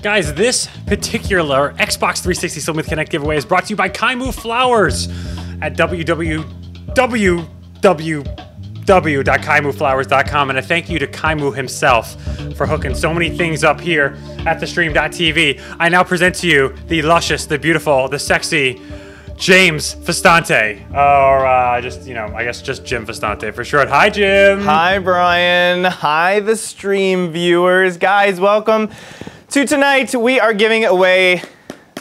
Guys, this particular Xbox 360 Slim with Kinect giveaway is brought to you by Kaimu Flowers at www.kaimuflowers.com, and a thank you to Kaimu himself for hooking so many things up here at the stream.tv. I now present to you the luscious, the beautiful, the sexy James Festante, or just, I guess just Jim Festante for short. Hi, Jim. Hi, Brian. Hi, the stream viewers. Guys, welcome to tonight. We are giving away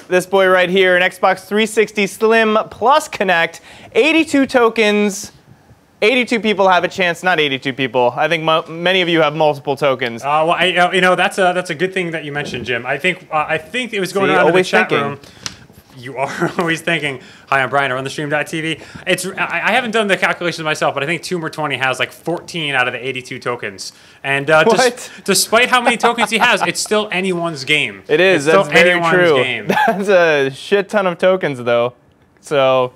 this boy right here, an Xbox 360 Slim plus Kinect, 82 tokens. 82 people have a chance, not 82 people. I think many of you have multiple tokens. Well, that's a good thing that you mentioned, Jim. I think it was going on in the chat room. You are always thinking. Hi, I'm Brian. I run the stream.tv. I haven't done the calculations myself, but I think Tumor20 has like 14 out of the 82 tokens. And despite how many tokens he has, it's still anyone's game. It is. That's very true. Game. That's a shit ton of tokens, though. So.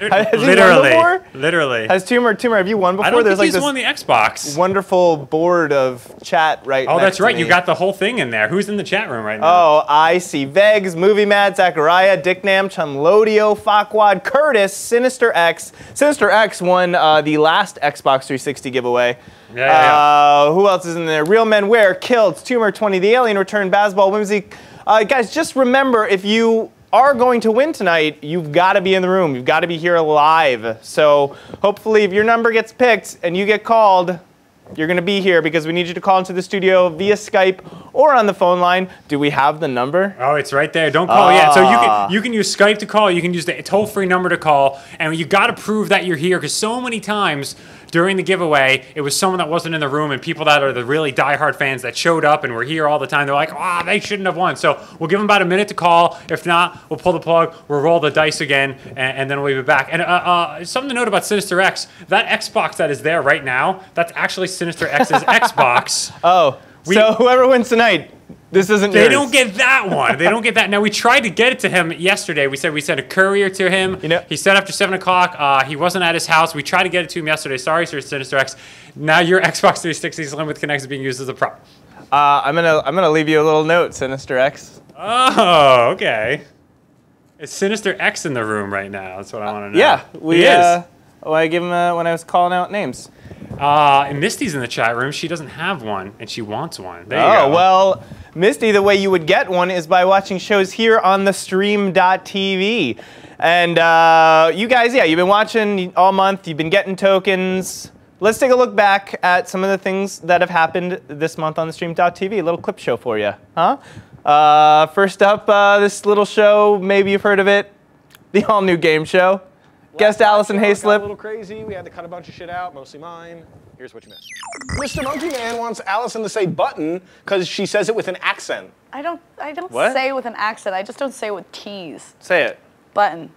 Literally. Has Tumor, have you won before? I don't think he's won the Xbox. Wonderful board of chat right now. Oh, that's right. You got the whole thing in there. Who's in the chat room right now? Oh, I see Vegs, Movie Mad, Zachariah, Dicknam, Chunlodio, Fakwad, Curtis, Sinister X. Sinister X won the last Xbox 360 giveaway. Yeah. Who else is in there? Real Men Wear, Killed, Tumor20, The Alien Return, Bazball, Whimsy. Guys, just remember, if you are going to win tonight, you've got to be in the room. You've got to be here live. So hopefully if your number gets picked and you get called, you're going to be here because we need you to call into the studio via Skype or on the phone line. Do we have the number? Oh, it's right there. Don't call yet. So you can use Skype to call. You can use the toll-free number to call. And you got to prove that you're here because so many times during the giveaway, it was someone that wasn't in the room and people that are the really diehard fans that showed up and were here all the time. They're like, they shouldn't have won. So we'll give them about a minute to call. If not, we'll pull the plug, we'll roll the dice again, and then we'll be back. And something to note about Sinister X, that Xbox that is there right now, that's actually Sinister X's Xbox. Oh, so whoever wins tonight, this isn't yours. They don't get that one. They don't get that. Now, we tried to get it to him yesterday. We said we sent a courier to him. He said after 7 o'clock. He wasn't at his house. We tried to get it to him yesterday. Sorry, Sir Sinister X. Now your Xbox 360 Slim with Kinect is being used as a prop. I'm gonna leave you a little note, Sinister X. Oh, okay. Is Sinister X in the room right now? That's what I want to know. Yeah, he is. I gave him when I was calling out names. And Misty's in the chat room. She doesn't have one, and she wants one. There you go. Oh, well, Misty, the way you would get one is by watching shows here on the stream.tv. And you guys, you've been watching all month. You've been getting tokens. Let's take a look back at some of the things that have happened this month on the stream.tv. A little clip show for you, huh? First up, this little show, maybe you've heard of it, the all-new game show. Guest Allison Hayslip. Got a little crazy. We had to cut a bunch of shit out, mostly mine. Here's what you missed. Mr. Monkey Man wants Allison to say button because she says it with an accent. I don't What? say it with an accent. I just don't say it with T's. Say it. Button.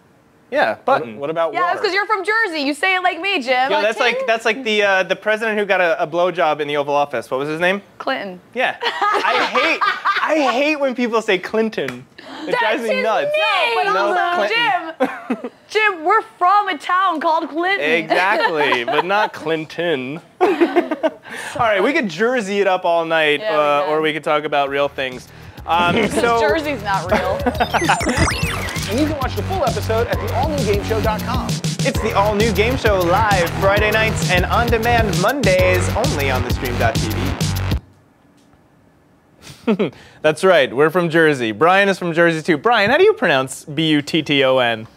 Yeah, button. What about Yeah, water? that's because you're from Jersey. You say it like me, Jim. Yeah, that's like the president who got a blowjob in the Oval Office. What was his name? Clinton. Yeah. I hate when people say Clinton. It drives me nuts. But also, Jim, we're from a town called Clinton. Exactly, but not Clinton. All right, we could Jersey it up all night, or we could talk about real things. Jersey's not real. And you can watch the full episode at theallnewgameshow.com. It's the all-new game show live Friday nights and on-demand Mondays only on the stream.tv. That's right, we're from Jersey. Brian is from Jersey too. Brian, how do you pronounce B-U-T-T-O-N?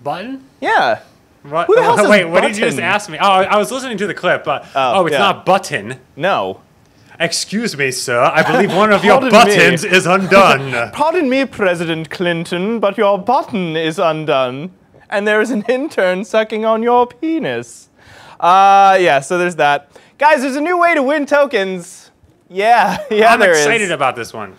Button? Yeah. What? Who the hell says Wait, what did you button? just ask me? Oh, I was listening to the clip, but it's not button. No. Excuse me, sir. I believe one of your buttons is undone. Pardon me, President Clinton, but your button is undone. And there is an intern sucking on your penis. So there's that. Guys, there's a new way to win tokens. Yeah, I'm there is. excited about this one.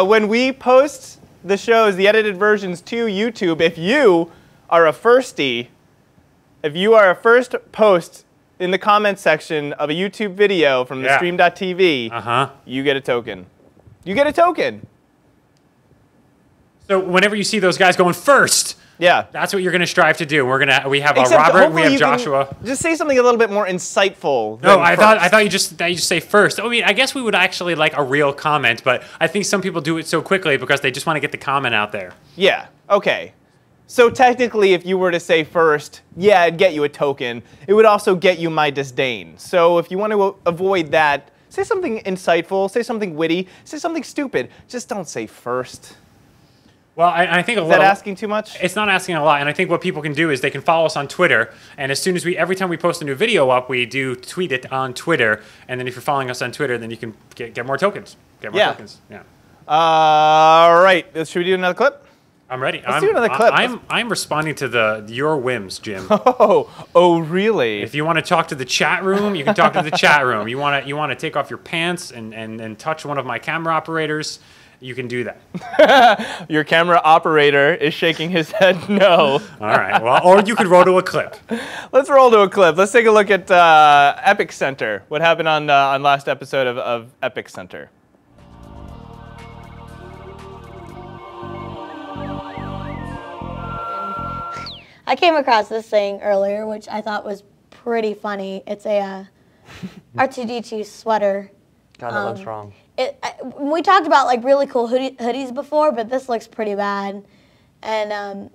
When we post the shows, the edited versions to YouTube, if you are a firstie, if you are a first post in the comments section of a YouTube video from the stream.tv, you get a token. You get a token. So whenever you see those guys going first Yeah. That's what you're going to strive to do. We have Except Robert, we hopefully have you can Joshua. just say something a little bit more insightful. No, than I first. thought you just say first. I mean, I guess we would actually like a real comment, but I think some people do it so quickly because they just want to get the comment out there. Yeah. Okay. So technically, if you were to say first, yeah, it'd get you a token. It would also get you my disdain. So if you want to avoid that, say something insightful, say something witty, say something stupid. Just don't say first. Well, I think Is that asking too much? It's not asking a lot, and I think what people can do is they can follow us on Twitter, and as soon as every time we post a new video up, we do tweet it on Twitter, and then if you're following us on Twitter, then you can get more tokens. Get more tokens. Yeah. All right. Should we do another clip? I'm ready. Let's do another clip. I'm responding to your whims, Jim. Oh, really? If you want to talk to the chat room, you can talk to the chat room. You want to take off your pants and touch one of my camera operators, you can do that. Your camera operator is shaking his head no. All right. Well, or you could roll to a clip. Let's roll to a clip. Let's take a look at Epixenter. What happened on last episode of Epixenter? I came across this thing earlier, which I thought was pretty funny. It's a R2D2 sweater. God, that looks wrong. We talked about like really cool hoodies before, but this looks pretty bad. And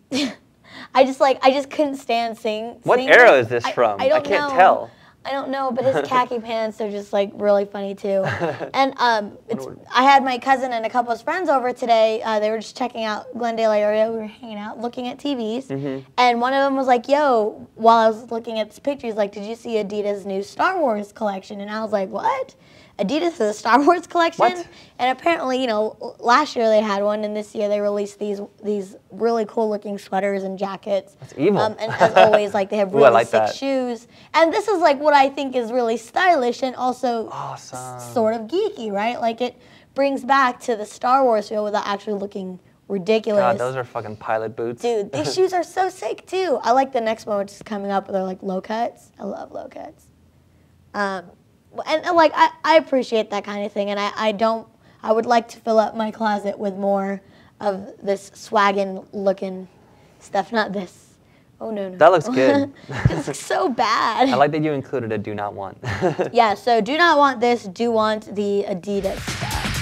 I just couldn't stand seeing. What era is this from? I can't tell. I don't know, but his khaki pants are just like really funny too. And I had my cousin and a couple of friends over today. They were just checking out Glendale area. We were hanging out, looking at TVs. And one of them was like, yo, while I was looking at this picture, he's like, did you see Adidas' new Star Wars collection? And I was like, what? Adidas has a Star Wars collection? What? And apparently, you know, last year they had one, and this year they released these really cool looking sweaters and jackets. That's evil. And as always, like they have really like sick that. shoes. And this is like what I think is really stylish and also Awesome. sort of geeky, right? Like it brings back to the Star Wars feel without actually looking ridiculous. God, those are fucking pilot boots. Dude, these shoes are so sick too. I like the next one, which is coming up. They're like low cuts. I love low cuts. And like I appreciate that kind of thing, and I would like to fill up my closet with more of this swaggin' looking stuff, not this. Oh no. That looks good. It looks so bad. I like that you included a do not want. Yeah, so do not want this, do want the Adidas stuff.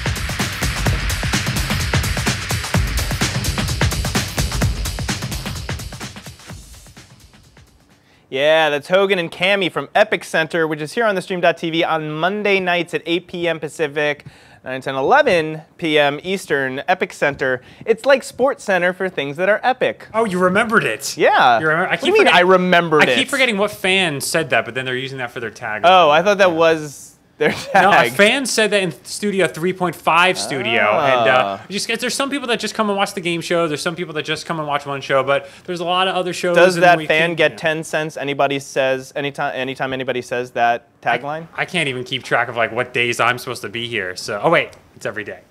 Yeah, that's Hogan and Cammy from Epixenter, which is here on the Stream.tv on Monday nights at 8 p.m. Pacific, 9, 10, 11 p.m. Eastern. Epixenter. It's like Sports Center for things that are epic. Oh, you remembered it. Yeah. You remember? What do you mean I remembered it? I keep forgetting what fan said that, but then they're using that for their tag. Oh, I thought that was their tag. No, a fan said that in Studio 3.5 Studio, and there's some people that just come and watch the game show. There's some people that just come and watch one show, but there's a lot of other shows. Does that fan get 10 cents? Anytime anybody says that tagline? I can't even keep track of like what days I'm supposed to be here. So, oh wait, it's every day.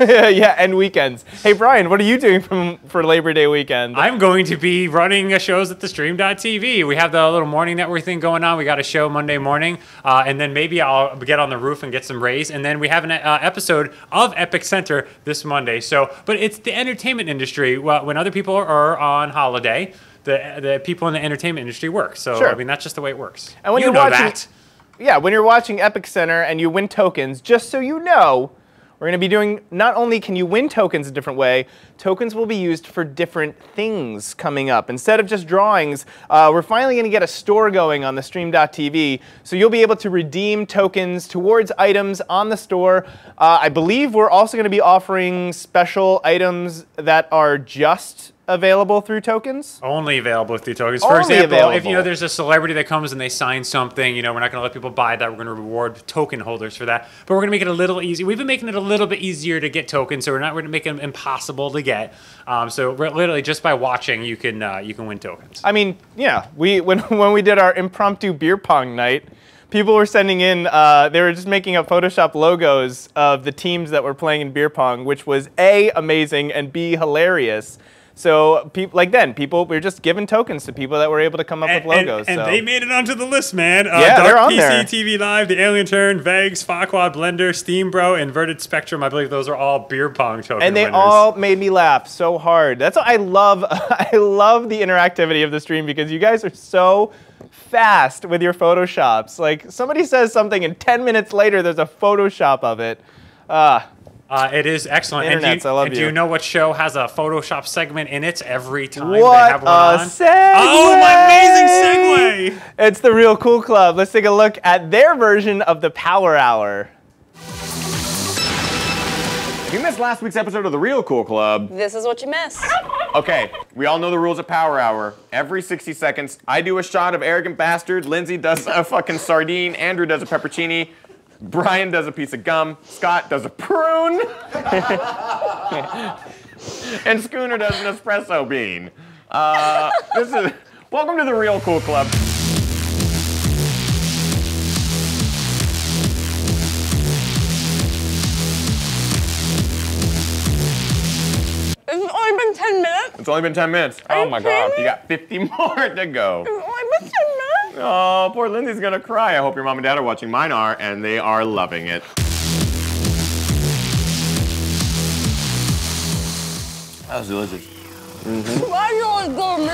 Yeah, and weekends. Hey, Brian, what are you doing for Labor Day weekend? I'm going to be running shows at the Stream.tv. We have the little morning network thing going on. We got a show Monday morning, and then maybe I'll get on the roof and get some rays. And then we have an episode of Epixenter this Monday. So, but it's the entertainment industry. Well, when other people are on holiday, the people in the entertainment industry work. So, Sure. I mean, that's just the way it works. And when you you're know watching, that. Yeah, when you're watching Epixenter and you win tokens, just so you know, we're going to be doing, not only can you win tokens a different way, tokens will be used for different things coming up. Instead of just drawings, we're finally going to get a store going on the Stream.tv, so you'll be able to redeem tokens towards items on the store. I believe we're also going to be offering special items that are just available through tokens? Only available through tokens. Only For example, if available. there's a celebrity that comes and they sign something, we're not going to let people buy that. We're going to reward token holders for that. But we're going to make it a little easy. We've been making it a little bit easier to get tokens, so we're not going to make them impossible to get. So we're literally just by watching, you can win tokens. I mean, yeah, when we did our impromptu beer pong night, people were sending in, they were just making up Photoshop logos of the teams that were playing in beer pong, which was A, amazing, and B, hilarious. So people we were just giving tokens to people that were able to come up with logos. And they made it onto the list, man. Yeah, Dark they're on PC, there. TV Live, The Alien Turn, Vegs, Farquad, Blender, Steam Bro, Inverted Spectrum. I believe those are all beer pong token And they winners. all made me laugh so hard. That's what I love. I love the interactivity of the stream because you guys are so fast with your Photoshops. Like somebody says something and 10 minutes later there's a Photoshop of it. It is excellent. Internets, I love do you. you know what show has a Photoshop segment in it every time What they have one on? segue! Oh, my amazing segue! It's the Real Cool Club. Let's take a look at their version of the Power Hour. If you missed last week's episode of the Real Cool Club, This is what you missed. okay, we all know the rules of Power Hour. Every 60 seconds, I do a shot of Arrogant Bastard, Lindsay does a fucking sardine, Andrew does a peppercini, Brian does a piece of gum, Scott does a prune, and Schooner does an espresso bean. Welcome to the Real Cool Club. It's only been 10 minutes. It's only been 10 minutes. Oh my God, you got 50 more to go. It's only been 10 minutes. Oh, poor Lindsay's gonna cry. I hope your mom and dad are watching. Mine are, and they are loving it. That was delicious. Why do you always go to me?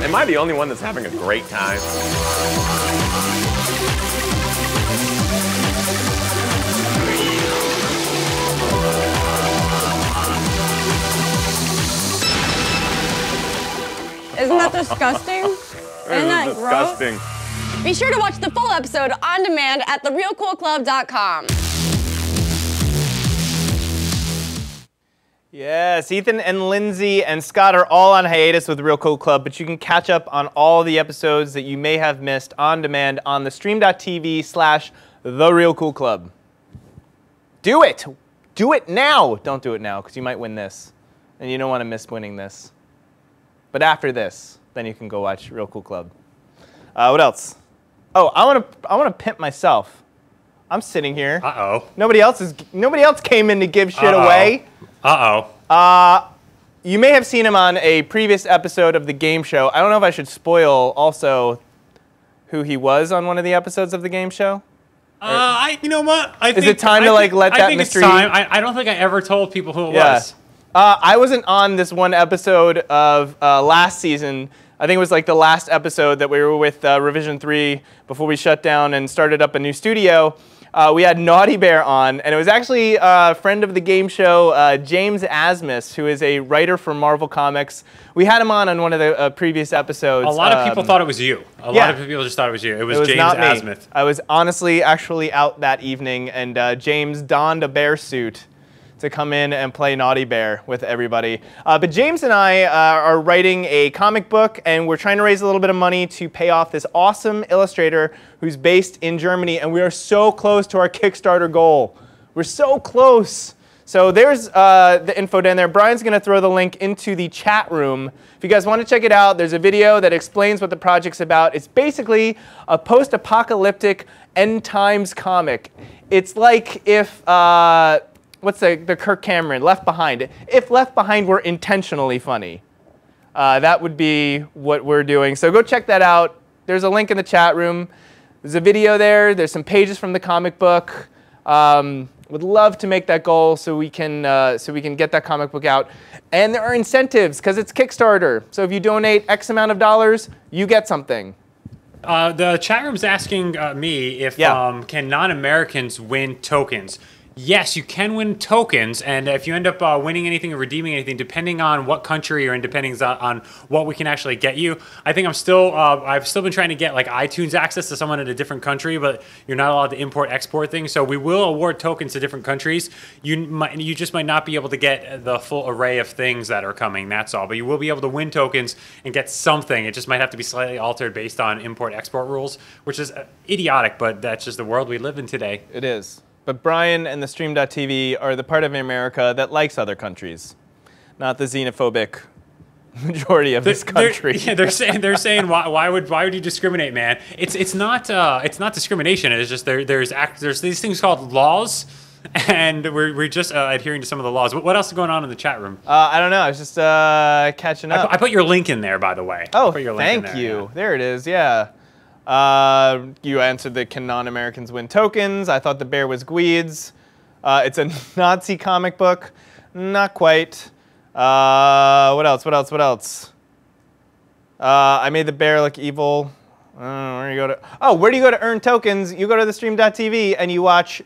Am I the only one that's having a great time? Isn't that disgusting? Isn't that disgusting. gross? Be sure to watch the full episode on demand at therealcoolclub.com. Yes, Ethan and Lindsay and Scott are all on hiatus with Real Cool Club, but you can catch up on all the episodes that you may have missed on demand on the stream.tv/therealcoolclub. Do it! Do it now! Don't do it now, because you might win this. And you don't want to miss winning this. But after this, then you can go watch Real Cool Club. What else? Oh, I want to pimp myself. I'm sitting here. Uh-oh. Nobody else came in to give shit away. Uh-oh. You may have seen him on a previous episode of the game show. I don't know if I should spoil also who he was on one of the episodes of the game show. You know what? Is it time to let that mystery? I don't think I ever told people who it was. I wasn't on this one episode of last season. I think it was like the last episode that we were with Revision 3 before we shut down and started up a new studio. We had Naughty Bear on, and it was actually a friend of the game show, James Asmus, who is a writer for Marvel Comics. We had him on one of the previous episodes. A lot of people thought it was you. A lot of people just thought it was you. It was James not me. Asmuth. I was honestly actually out that evening, and James donned a bear suit to come in and play Naughty Bear with everybody. But James and I are writing a comic book, and we're trying to raise a little bit of money to pay off this awesome illustrator who's based in Germany, and we are so close to our Kickstarter goal. We're so close. So there's the info down there. Brian's gonna throw the link into the chat room. If you guys want to check it out, there's a video that explains what the project's about. It's basically a post-apocalyptic end times comic. It's like if, what's the Kirk Cameron, Left Behind. If Left Behind were intentionally funny, that would be what we're doing. So go check that out. There's a link in the chat room. There's a video there. There's some pages from the comic book. Would love to make that goal so we can get that comic book out. And there are incentives because it's Kickstarter. So if you donate X amount of dollars, you get something. The chat room's asking me if can non-Americans win tokens. Yes, you can win tokens, and if you end up winning anything or redeeming anything, depending on what country you're in, depending on what we can actually get you. I think I've still been trying to get like iTunes access to someone in a different country, but you're not allowed to import-export things. So we will award tokens to different countries. You just might not be able to get the full array of things that are coming. That's all. But you will be able to win tokens and get something. It just might have to be slightly altered based on import-export rules, which is idiotic, but that's just the world we live in today. It is. But Brian and the Stream.tv are the part of America that likes other countries, not the xenophobic majority of this country. They're saying why would you discriminate, man? It's not discrimination. It's just there's these things called laws and we're just adhering to some of the laws. What else is going on in the chat room? I don't know. I was just catching up. I put your link in there, by the way. Oh, put your link in thank there, you. yeah. There it is. Yeah. You answered the can non-Americans win tokens. I thought the bear was Gweeds. It's a Nazi comic book. Not quite. What else? What else? What else? I made the bear look evil. Where do you go to? Oh, where do you go to earn tokens? You go to the stream.tv and you watch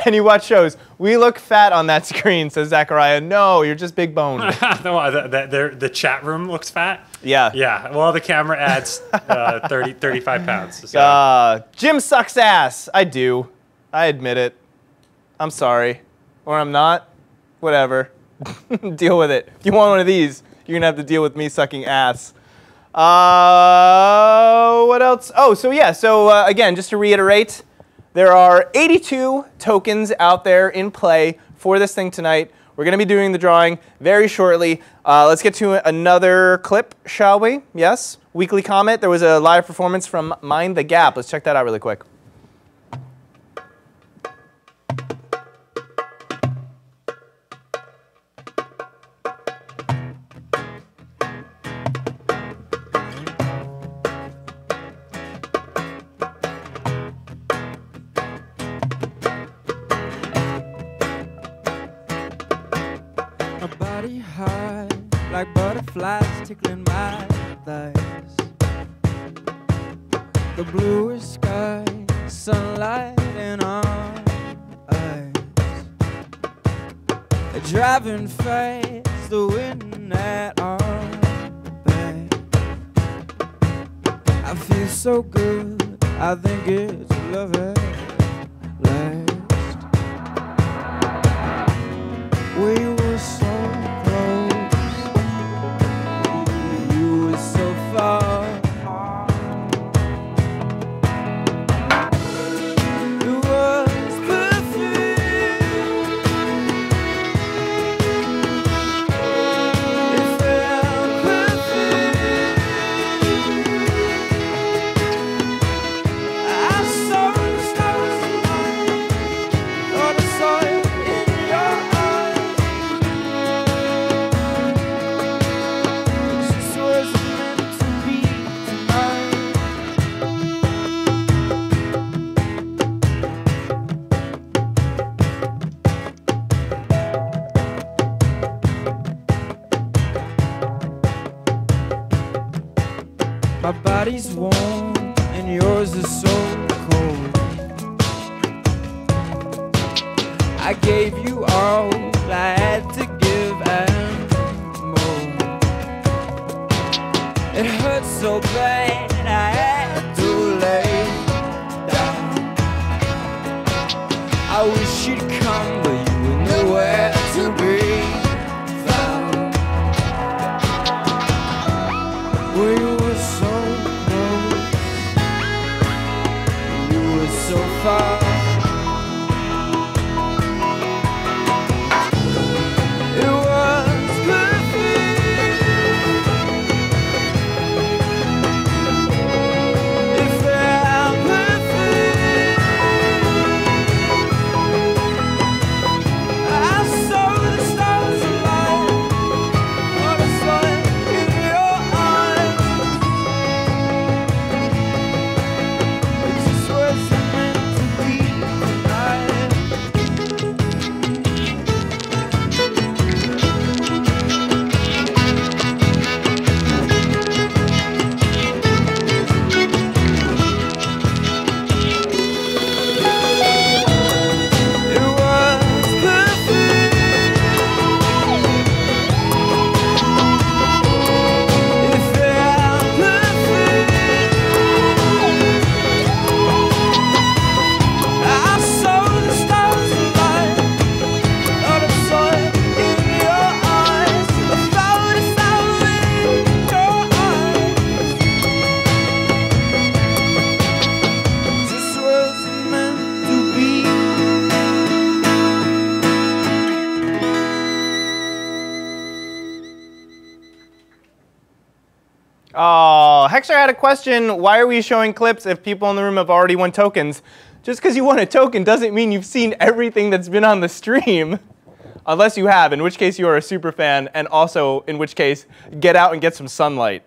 and you watch shows. We look fat on that screen, says Zachariah. No, you're just big boned. The chat room looks fat. Yeah. Yeah. Well, the camera adds 35 pounds. So. Jim sucks ass. I do. I admit it. I'm sorry. Or I'm not. Whatever. Deal with it. If you want one of these, you're going to have to deal with me sucking ass. What else? Oh, so yeah. So again, just to reiterate, there are 82 tokens out there in play for this thing tonight. We're going to be doing the drawing very shortly. Let's get to another clip, shall we? Yes. Weekly Comet. There was a live performance from Mind the Gap. Let's check that out really quick. Like butterflies tickling my thighs. The bluer sky, sunlight in our eyes. Driving fast, the wind at our back. I feel so good, I think it's love at last. We were so my body's warm and yours is so cold. I gave you all I had to give and more. It hurts so bad I had to lay down. I wish you'd come, but you were nowhere to be found. We were so so far. It was perfect. It felt perfect. I saw the stars align on a slide in your eyes. It just wasn't Oh, Hexer had a question. Why are we showing clips if people in the room have already won tokens? Just because you won a token doesn't mean you've seen everything that's been on the stream. Unless you have, in which case you are a super fan, and also, in which case, get out and get some sunlight.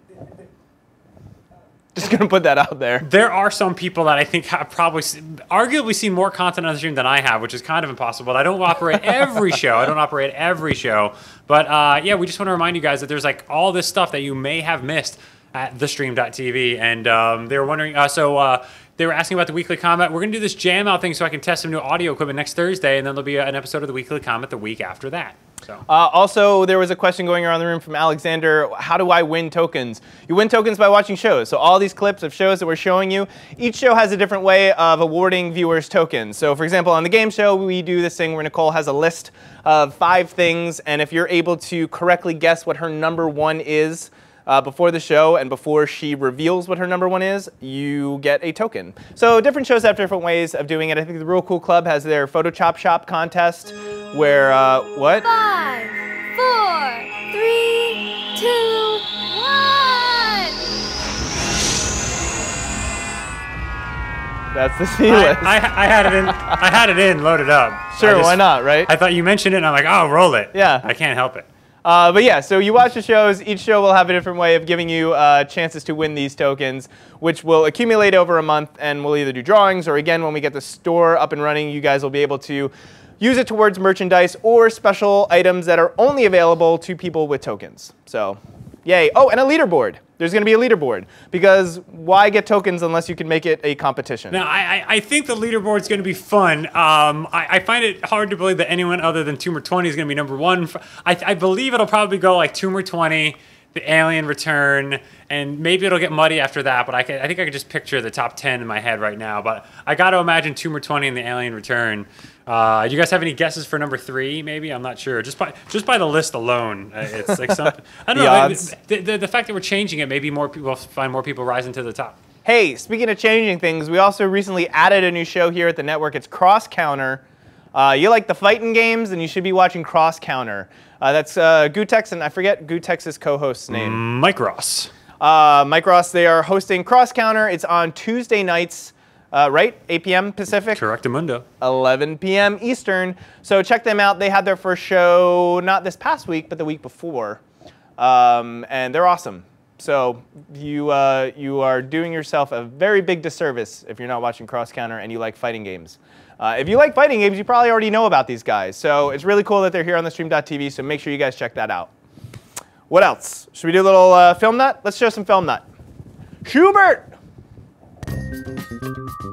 Just gonna put that out there. There are some people that I think have probably arguably seen more content on the stream than I have, which is kind of impossible. I don't operate every show. But yeah, we just want to remind you guys that there's like all this stuff that you may have missed at thestream.tv. And they were wondering, they were asking about the Weekly Comet. We're going to do this jam out thing so I can test some new audio equipment next Thursday, and then there'll be an episode of the Weekly Comet the week after that. So. Also, there was a question going around the room from Alexander. How do I win tokens? You win tokens by watching shows. So all these clips of shows that we're showing you, each show has a different way of awarding viewers tokens. So for example, on the game show, we do this thing where Nicole has a list of 5 things, and if you're able to correctly guess what her number 1 is, before the show and before she reveals what her number 1 is, you get a token. So different shows have different ways of doing it. I think the Real Cool Club has their Photoshop Shop contest where, what? 5, 4, 3, 2, 1. That's the C-list. I had it in, loaded up. Sure, why not, right? I thought you mentioned it, and I'm like, oh, roll it. Yeah. I can't help it. But yeah, so you watch the shows. Each show will have a different way of giving you chances to win these tokens, which will accumulate over a month, and we'll either do drawings, or again, when we get the store up and running, you guys will be able to use it towards merchandise or special items that are only available to people with tokens. So, yay. Oh, and a leaderboard. There's going to be a leaderboard, because why get tokens unless you can make it a competition? Now, I think the leaderboard's going to be fun. I find it hard to believe that anyone other than Tumor 20 is going to be number 1. I believe it'll probably go like Tumor 20, the Alien Return, and maybe it'll get muddy after that, but I think I can just picture the top 10 in my head right now. But I got to imagine Tumor 20 and the Alien Return. Do you guys have any guesses for number 3? Maybe, I'm not sure. Just by the list alone, it's like something. I don't know. The fact that we're changing it, maybe more people find more people rising to the top. Hey, speaking of changing things, we also recently added a new show here at the network. It's Cross Counter. You like the fighting games, then you should be watching Cross Counter. That's Gutex, and I forget Gutex's co-host's name. Mike Ross. Mike Ross. They are hosting Cross Counter. It's on Tuesday nights. Right? 8 p.m. Pacific? Correctamundo. 11 p.m. Eastern. So check them out. They had their first show not this past week, but the week before. And they're awesome. So you are doing yourself a very big disservice if you're not watching Cross Counter and you like fighting games. If you like fighting games, you probably already know about these guys. So it's really cool that they're here on the stream.tv, so make sure you guys check that out. What else? Should we do a little Filmnut? Let's show some Filmnut. Schubert!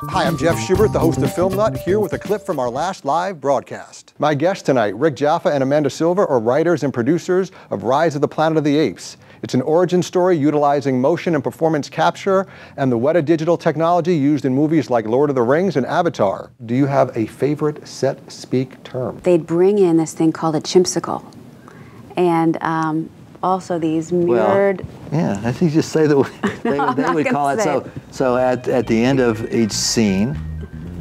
Hi, I'm Jeff Schubert, the host of Filmnut, here with a clip from our last live broadcast. My guests tonight, Rick Jaffa and Amanda Silva, are writers and producers of Rise of the Planet of the Apes. It's an origin story utilizing motion and performance capture and the Weta digital technology used in movies like Lord of the Rings and Avatar. Do you have a favorite set speak term? They'd bring in this thing called a chimsicle, and also these mirrored. Well, yeah, I think just say that they would call it so. So at the end of each scene,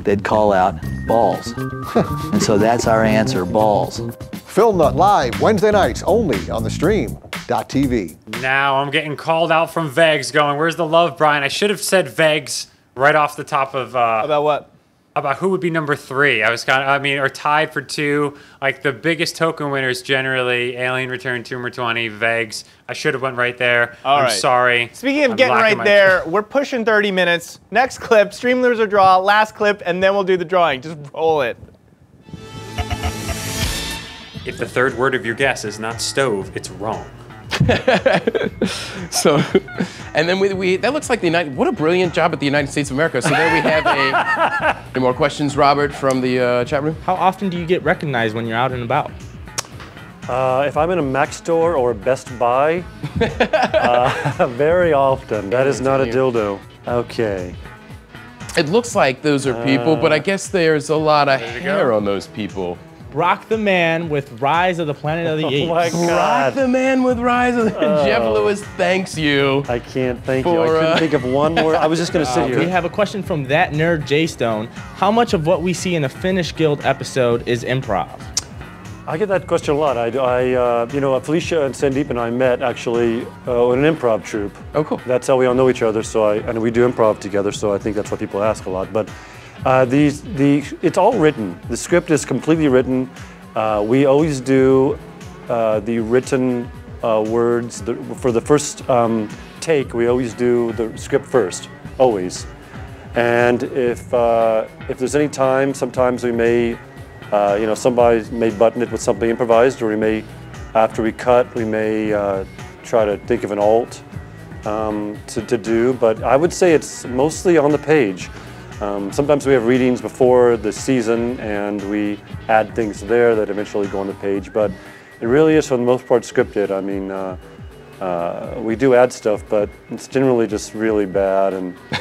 they'd call out balls, and so that's our answer, balls. Filmnut live Wednesday nights only on the stream.tv. Now I'm getting called out from Vegs going, where's the love, Brian? I should have said Vegs right off the top of... about what? About who would be number 3. I was or tied for 2. Like the biggest token winners generally, Alien Return, Tumor 20, Vegs. I should have went right there. I'm sorry. Speaking of getting right there, we're pushing 30 minutes. Next clip, stream loser draw, last clip, and then we'll do the drawing. Just roll it. If the third word of your guess is not stove, it's wrong. So, and then we that looks like the United. What a brilliant job at the United States of America. So there we have any more questions, Robert, from the chat room? How often do you get recognized when you're out and about? If I'm in a Mac store or a Best Buy, very often. That is not a dildo. Okay. It looks like those are people, but I guess there's a lot of hair on those people. Brock the Man with Rise of the Planet of the Apes. Oh my God. Brock the Man with Rise of the Jeff Lewis, thanks you. I can't thank you. I couldn't think of one more. I was just going to sit here. We have a question from that nerd J Stone. How much of what we see in a Finnish Guild episode is improv? I get that question a lot. You know, Felicia and Sandeep and I met actually in an improv troupe. Oh, cool. That's how we all know each other. And we do improv together. So I think that's what people ask a lot. But It's all written. The script is completely written. We always do the written words for the first take. We always do the script first, always. And if there's any time, sometimes we may, somebody may button it with something improvised, or we may, after we cut, we may try to think of an alt to do. But I would say it's mostly on the page. Sometimes we have readings before the season, and we add things there that eventually go on the page. But it really is, for the most part, scripted. I mean, we do add stuff, but it's generally just really bad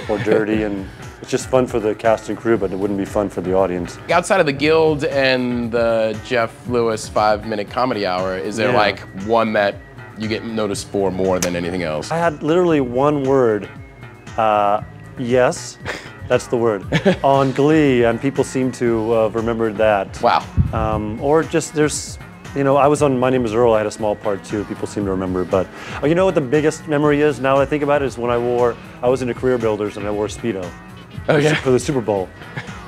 or dirty, and it's just fun for the cast and crew, but it wouldn't be fun for the audience. Outside of the Guild and the Jeff Lewis 5-minute comedy hour, is there like one that you get noticed for more than anything else? I had literally one word, yes, that's the word, on Glee, and people seem to have remembered that. Wow. Or just there's, I was on My Name is Earl, I had a small part too, people seem to remember, but you know what the biggest memory is, now that I think about it, is when I was into Career Builders and I wore a Speedo. Oh, yeah? For the Super Bowl.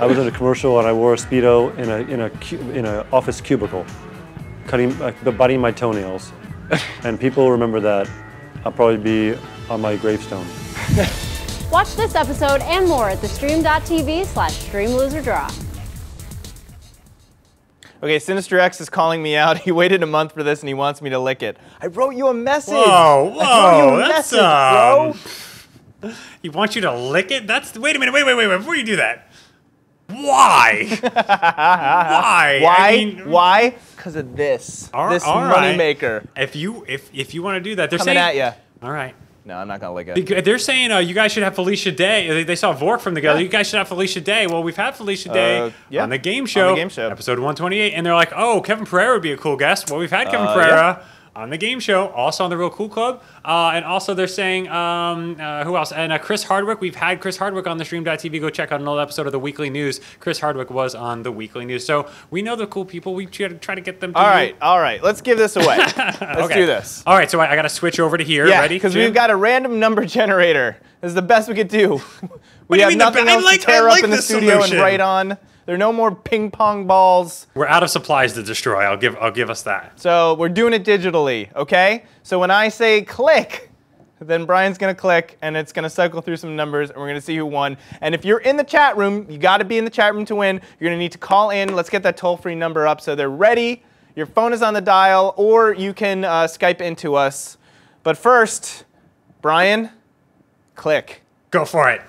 I was in a commercial and I wore a Speedo in a office cubicle, biting my toenails. And people remember that. I'll probably be on my gravestone. Watch this episode and more at thestream.tv/StreamLoserDraw. Okay, Sinister X is calling me out. He waited a month for this and he wants me to lick it. I wrote you a message. Whoa, I wrote you a that's message, bro. He wants you to lick it? Wait a minute, wait, before you do that. Why? Why? Why? Because of this. This moneymaker. If you want to do that, they're coming saying, at you. All right. No, I'm not gonna lick it. They're saying you guys should have Felicia Day. They saw Vork from together. You guys should have Felicia Day. Well, we've had Felicia Day on the game show. On the game show. Episode 128. And they're like, oh, Kevin Pereira would be a cool guest. Well, we've had Kevin Pereira on the game show, also on the Real Cool Club. And also they're saying, who else? And Chris Hardwick. We've had Chris Hardwick on the stream.tv. Go check out an old episode of the Weekly News. Chris Hardwick was on the Weekly News. So we know the cool people. We try to get them to All right. Let's give this away. Let's do this. All right, so I got to switch over to here. Yeah, Ready? because we've got a random number generator. This is the best we could do. We do you have mean nothing else to tear up in the studio solution. and write on. There are no more ping pong balls. We're out of supplies to destroy. I'll give us that. So we're doing it digitally, okay? So when I say click, then Brian's gonna click and it's gonna cycle through some numbers and we're gonna see who won. And if you're in the chat room, you gotta be in the chat room to win. You're gonna need to call in. Let's get that toll-free number up so they're ready. Your phone is on the dial, or you can Skype into us. But first, Brian, click. Go for it.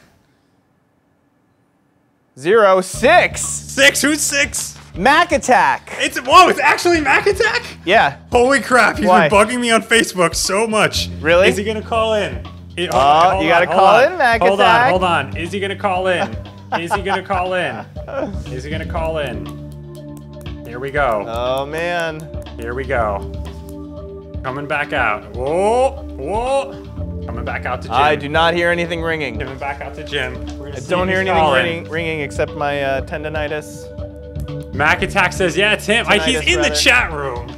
06. 6? Who's 6? Mac Attack. It's actually Mac Attack? Yeah. Holy crap, he's been bugging me on Facebook so much. Really? Is he gonna call in? You gotta call in, Mac Attack. Hold on. Is he gonna call in? Is he gonna call in? Is he gonna call in? Here we go. Oh man. Here we go. Coming back out. Whoa. Coming back out to Jim. I do not hear anything ringing. Coming back out to Jim. I don't hear anything ringing except my tendonitis. Mac Attack says, yeah, it's him. He's in the chat room.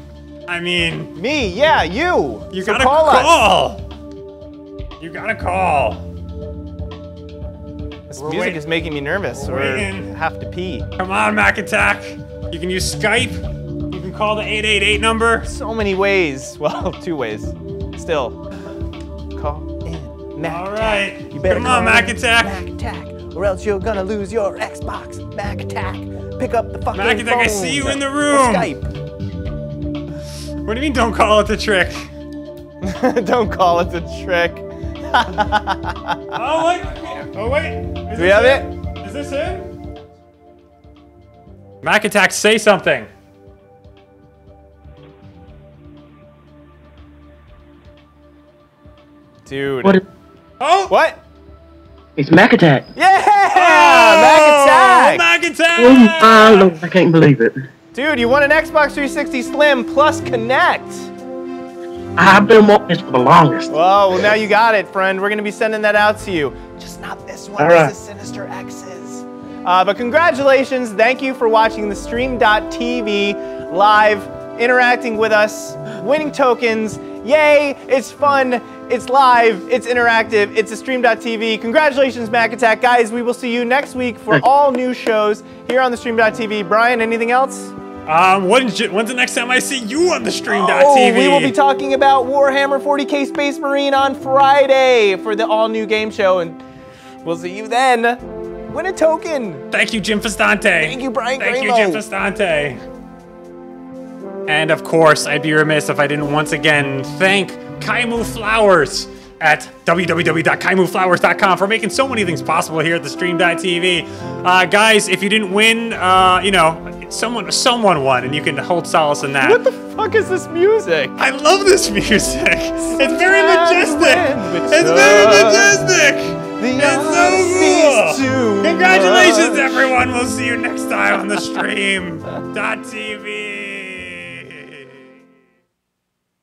I mean... Me, yeah, you. You gotta call. You gotta call. This music is making me nervous. I have to pee. Come on, Mac Attack. You can use Skype. You can call the 888 number. So many ways. Well, 2 ways. Still. Call in. Mac Attack. You better come on, Mac Attack. Mac Attack. Or else you're gonna lose your Xbox. Mac Attack. Pick up the fucking Mac Attack, phone. I see you in the room. Skype. What do you mean don't call it the trick? Don't call it the trick. Oh wait. Do we have it? Is this it? Mac Attack, say something. Dude. What? What? It's Mac Attack. Yeah! Mac Attack! Mac Attack! Oh my Lord, I can't believe it. Dude, you won an Xbox 360 Slim plus Kinect. I've been wanting this for the longest. Well, now you got it, friend. We're going to be sending that out to you. Just not this one. All right. This is Sinister X's. But congratulations. Thank you for watching the Stream.tv live, interacting with us, winning tokens. Yay! It's fun It's live, it's interactive, it's a stream.tv. Congratulations, Mac Attack. Guys, we will see you next week for all new shows here on the stream.tv. Brian, anything else? When's the next time I see you on the stream.tv? Oh, we will be talking about Warhammer 40K Space Marine on Friday for the all-new game show, and we'll see you then. Win a token. Thank you, Jim Festante. Thank you, Brian Thank Gramo. you, Jim Festante. And of course, I'd be remiss if I didn't once again thank Kaimu Flowers at www.kaimuflowers.com for making so many things possible here at the stream.tv. Guys, if you didn't win, you know, someone won, and you can hold solace in that. What the fuck is this music? I love this music. It's very majestic. It's very majestic. It's so cool. Congratulations, everyone. We'll see you next time on the stream.tv.